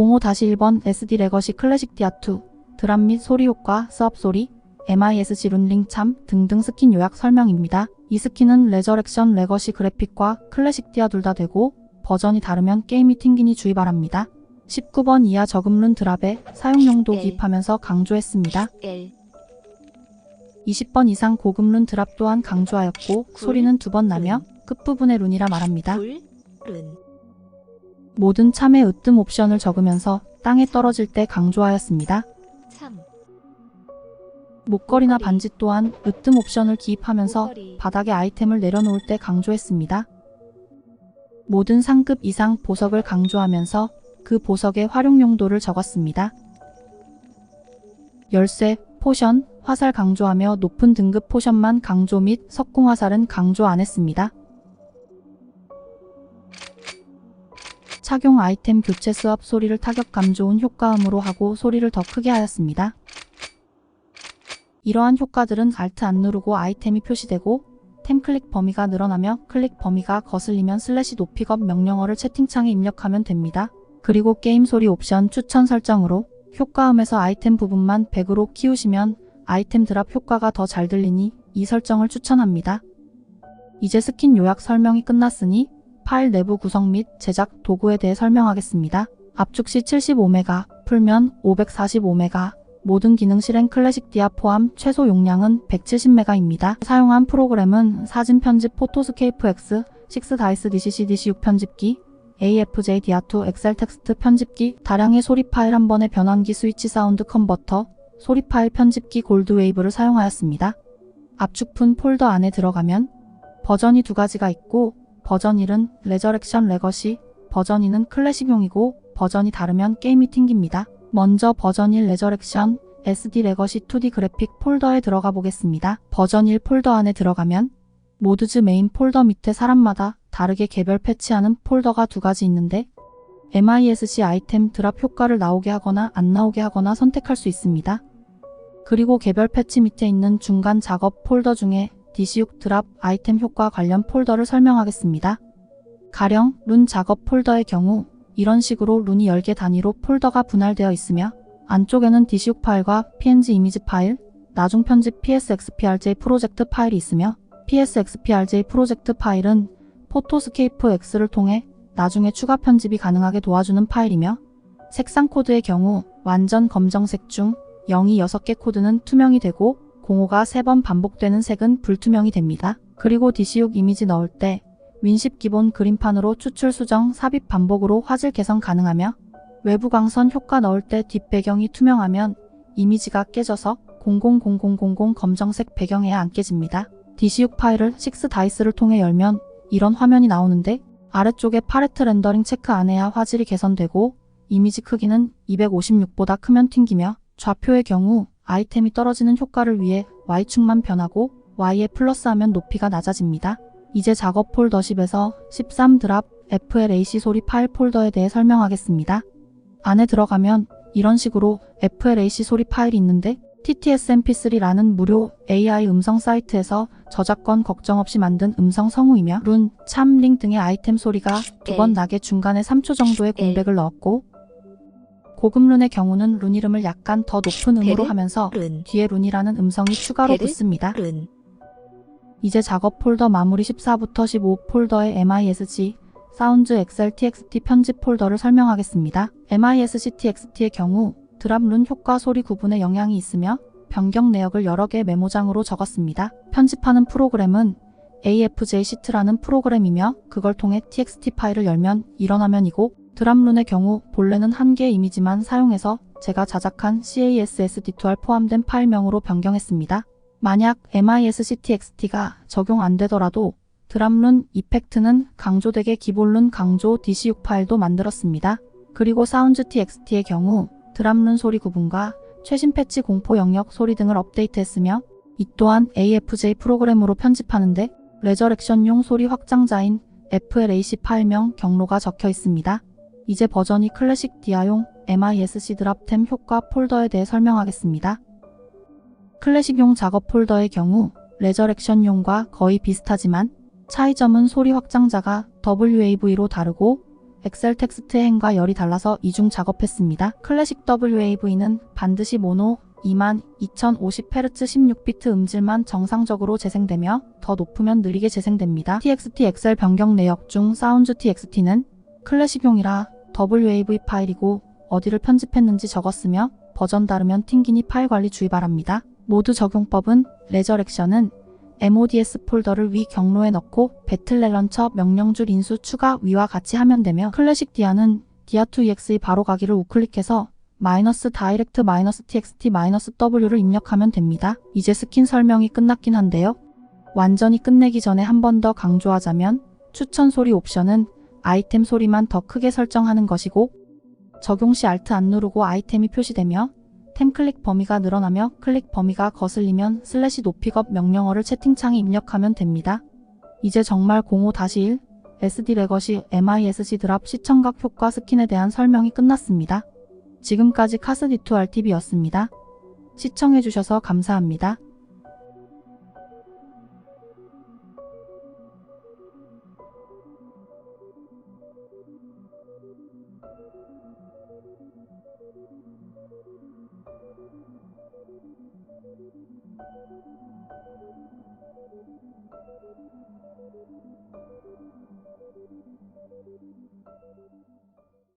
05-1번 SD 레거시 클래식 디아2 드랍 및 소리 효과, 스업 소리, MISC 룬링 참 등등 스킨 요약 설명입니다. 이 스킨은 레저렉션 레거시 그래픽과 클래식 디아 둘 다 되고 버전이 다르면 게임이 튕기니 주의 바랍니다. 19번 이하 저금 룬 드랍에 사용용도 기입하면서 강조했습니다. 20번 이상 고급 룬 드랍 또한 강조하였고 소리는 2번 나며 끝부분의 룬이라 말합니다. 모든 참의 으뜸 옵션을 적으면서 땅에 떨어질 때 강조하였습니다. 목걸이나 반지 또한 으뜸 옵션을 기입하면서 바닥에 아이템을 내려놓을 때 강조했습니다. 모든 상급 이상 보석을 강조하면서 그 보석의 활용 용도를 적었습니다. 열쇠, 포션, 화살 강조하며 높은 등급 포션만 강조 및 석궁 화살은 강조 안 했습니다. 착용 아이템 교체 스왑 소리를 타격감 좋은 효과음으로 하고 소리를 더 크게 하였습니다. 이러한 효과들은 Alt 안 누르고 아이템이 표시되고 템 클릭 범위가 늘어나며 클릭 범위가 거슬리면 슬래시 높이업 명령어를 채팅창에 입력하면 됩니다. 그리고 게임 소리 옵션 추천 설정으로 효과음에서 아이템 부분만 100으로 키우시면 아이템 드랍 효과가 더 잘 들리니 이 설정을 추천합니다. 이제 스킨 요약 설명이 끝났으니 파일 내부 구성 및 제작 도구에 대해 설명하겠습니다. 압축 시 75메가, 풀면 545메가, 모든 기능 실행 클래식 디아 포함 최소 용량은 170메가입니다. 사용한 프로그램은 사진 편집 포토스케이프 X, 6다이스 DCC DC6 편집기, AFJ 디아2 엑셀 텍스트 편집기, 다량의 소리 파일 한 번에 변환기 스위치 사운드 컨버터, 소리 파일 편집기 골드웨이브를 사용하였습니다. 압축푼 폴더 안에 들어가면 버전이 2가지가 있고 버전 1은 레저렉션 레거시, 버전 2는 클래식용이고 버전이 다르면 게임이 튕깁니다. 먼저 버전 1 레저렉션 SD 레거시 2D 그래픽 폴더에 들어가 보겠습니다. 버전 1 폴더 안에 들어가면 모드즈 메인 폴더 밑에 사람마다 다르게 개별 패치하는 폴더가 2가지 있는데 MISC 아이템 드랍 효과를 나오게 하거나 안 나오게 하거나 선택할 수 있습니다. 그리고 개별 패치 밑에 있는 중간 작업 폴더 중에 DC6 드랍 아이템 효과 관련 폴더를 설명하겠습니다. 가령 룬 작업 폴더의 경우 이런 식으로 룬이 10개 단위로 폴더가 분할되어 있으며 안쪽에는 DC6 파일과 PNG 이미지 파일, 나중 편집 PSXPRJ 프로젝트 파일이 있으며 PSXPRJ 프로젝트 파일은 포토스케이프 X를 통해 나중에 추가 편집이 가능하게 도와주는 파일이며 색상 코드의 경우 완전 검정색 중 0이 6개 코드는 투명이 되고 05가 3번 반복되는 색은 불투명이 됩니다. 그리고 DC6 이미지 넣을 때 윈십 기본 그림판으로 추출 수정 삽입 반복으로 화질 개선 가능하며 외부 광선 효과 넣을 때 뒷배경이 투명하면 이미지가 깨져서 000000 검정색 배경에야 안 깨집니다. DC6 파일을 6다이스를 통해 열면 이런 화면이 나오는데 아래쪽에 팔레트 렌더링 체크 안 해야 화질이 개선되고 이미지 크기는 256보다 크면 튕기며 좌표의 경우 아이템이 떨어지는 효과를 위해 Y축만 변하고 Y에 플러스하면 높이가 낮아집니다. 이제 작업 폴더 10에서 13 드랍 FLAC 소리 파일 폴더에 대해 설명하겠습니다. 안에 들어가면 이런 식으로 FLAC 소리 파일이 있는데 TTS-MP3라는 무료 AI 음성 사이트에서 저작권 걱정 없이 만든 음성 성우이며 룬, 참, 링 등의 아이템 소리가 2번 나게 중간에 3초 정도의 공백을 넣었고 고급 룬의 경우는 룬 이름을 약간 더 높은 음으로 하면서 뒤에 룬이라는 음성이 추가로 붙습니다. 이제 작업 폴더 마무리 14부터 15 폴더의 MISC, 사운드 엑셀 TXT 편집 폴더를 설명하겠습니다. MISC TXT의 경우 드랍 룬 효과 소리 구분에 영향이 있으며 변경 내역을 여러 개 메모장으로 적었습니다. 편집하는 프로그램은 AFJ 시트라는 프로그램이며 그걸 통해 TXT 파일을 열면 이런 화면이고 드랍 룬의 경우 본래는 한 개의 이미지만 사용해서 제가 자작한 CASSD2R 포함된 파일명으로 변경했습니다. 만약 MISC TXT가 적용 안 되더라도 드랍 룬 이펙트는 강조되게 기본 룬 강조 DC6 파일도 만들었습니다. 그리고 사운드 TXT의 경우 드랍 룬 소리 구분과 최신 패치 공포 영역 소리 등을 업데이트했으며 이 또한 AFJ 프로그램으로 편집하는데 레저렉션용 소리 확장자인 FLAC 파일명 경로가 적혀 있습니다. 이제 버전이 클래식 디아용 MISC 드랍템 효과 폴더에 대해 설명하겠습니다. 클래식용 작업 폴더의 경우 레저렉션용과 거의 비슷하지만 차이점은 소리 확장자가 WAV로 다르고 엑셀 텍스트의 행과 열이 달라서 이중 작업했습니다. 클래식 WAV는 반드시 모노 22,050Hz 16비트 음질만 정상적으로 재생되며 더 높으면 느리게 재생됩니다. TXT 엑셀 변경 내역 중 사운드 TXT는 클래식용이라 WAV 파일이고 어디를 편집했는지 적었으며 버전 다르면 튕기니 파일 관리 주의 바랍니다. 모드 적용법은 레저렉션은 MODS 폴더를 위 경로에 넣고 배틀넷 런처 명령줄 인수 추가 위와 같이 하면 되며 클래식 디아는 dia2exe 바로 가기를 우클릭해서 다이렉트 txt w를 입력하면 됩니다. 이제 스킨 설명이 끝났긴 한데요. 완전히 끝내기 전에 한 번 더 강조하자면 추천 소리 옵션은 아이템 소리만 더 크게 설정하는 것이고 적용 시 Alt 안 누르고 아이템이 표시되며 템 클릭 범위가 늘어나며 클릭 범위가 거슬리면 슬래시 높이급 명령어를 채팅창에 입력하면 됩니다. 이제 정말 05-1 SD 레거시 MISC 드랍 시청각 효과 스킨에 대한 설명이 끝났습니다. 지금까지 카스D2RTV였습니다. 시청해주셔서 감사합니다.